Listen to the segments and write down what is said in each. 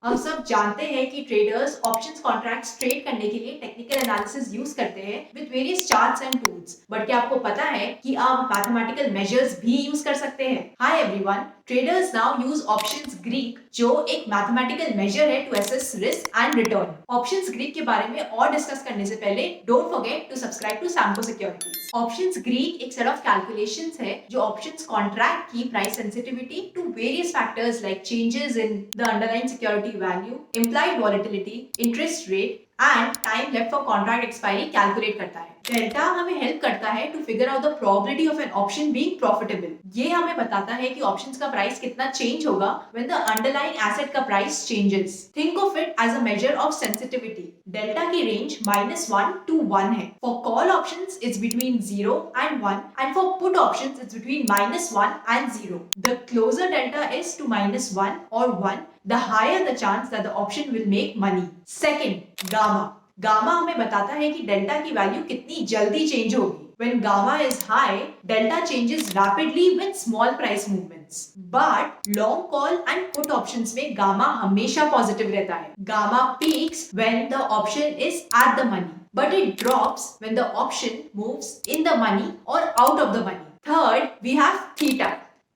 हम सब जानते हैं कि ट्रेडर्स ऑप्शंस कॉन्ट्रैक्ट्स ट्रेड करने के लिए टेक्निकल एनालिसिस यूज करते हैं with various charts and tools. But क्या आपको पता है कि आप मैथमेटिकल मेजर्स भी यूज कर सकते हैं? Hi everyone, traders now use options Greek, जो एक मैथमेटिकल मेजर है to assess risk and return. Options Greek के बारे में और डिस्कस करने से पहले don't forget to subscribe to Samco Securities. Options Greek एक सेट ऑफ कैलकुलेशंस है जो ऑप्शंस कॉन्ट्रैक्ट की price sensitivity to various factors like changes in the underline security value, implied volatility, interest rate and time left for contract expiry calculate करता है। Delta हमें help करता है to figure out the probability of an option being profitable. ये हमें बताता है कि ऑप्शंस का प्राइस कितना चेंज होगा व्हेन द अंडरलाइंग एसेट का price changes. Think of it as a measure of sensitivity. Delta की रेंज -1 to 1 है। For call options it's between 0 and 1 and for put options it's between -1 and 0. The closer delta is to -1 or 1, the higher the chance that the option will make money. Second, gamma. Gamma हमें बताता है कि delta की value कितनी जल्दी change होगी। When gamma is high, delta changes rapidly with small price movements. But long call and put options में gamma हमेशा पॉजिटिव रहता है। Gamma peaks when the option is at the money, but it drops when the option moves in the money or out of the money. Third, we have theta.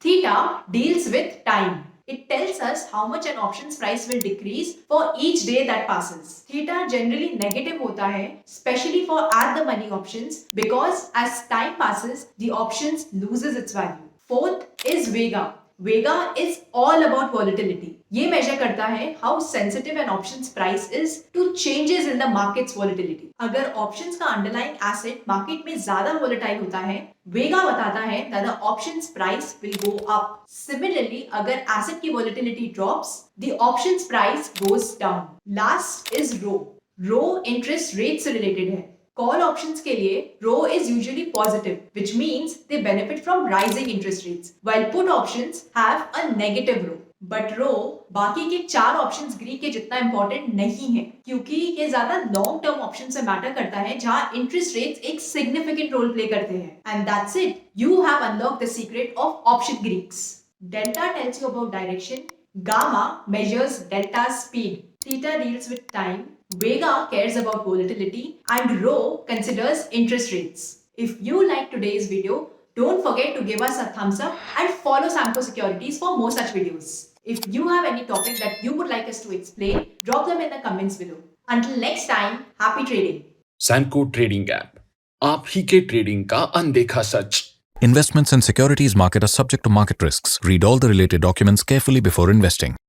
Theta deals with time. It tells us how much an option's price will decrease for each day that passes. Theta generally negative होता है, especially for at the money options, because as time passes, the options loses its value. Fourth is Vega. Vega is all about volatility. ये measure करता है how sensitive an option's price is to changes in the market's volatility. अगर options का underlying asset market में ज्यादा volatile होता है, Vega बताता है that the option's price will go up. Similarly, अगर asset की volatility drops, the option's price goes down. Last is Rho. Rho interest rate से related है। Call options के लिए rho is usually positive, which means they benefit from rising interest rates, while put options have a negative rho. But rho बाकी के 4 options Greek के जितना important नहीं है, क्योंकि ये ज्यादा लॉन्ग टर्म ऑप्शन से मैटर करता है जहां इंटरेस्ट रेट्स एक सिग्निफिकेंट रोल प्ले करते हैं। And that's it, you have unlocked the secret of option Greeks. Delta tells you about direction, gamma measures delta speed, theta deals with time, Vega cares about volatility, and Rho considers interest rates. If you like today's video, don't forget to give us a thumbs up and follow Samco Securities for more such videos. If you have any topic that you would like us to explain, drop them in the comments below. Until next time, happy trading. Samco trading app, आप ही के trading का अनदेखा सच। Investments in securities market are subject to market risks. Read all the related documents carefully before investing.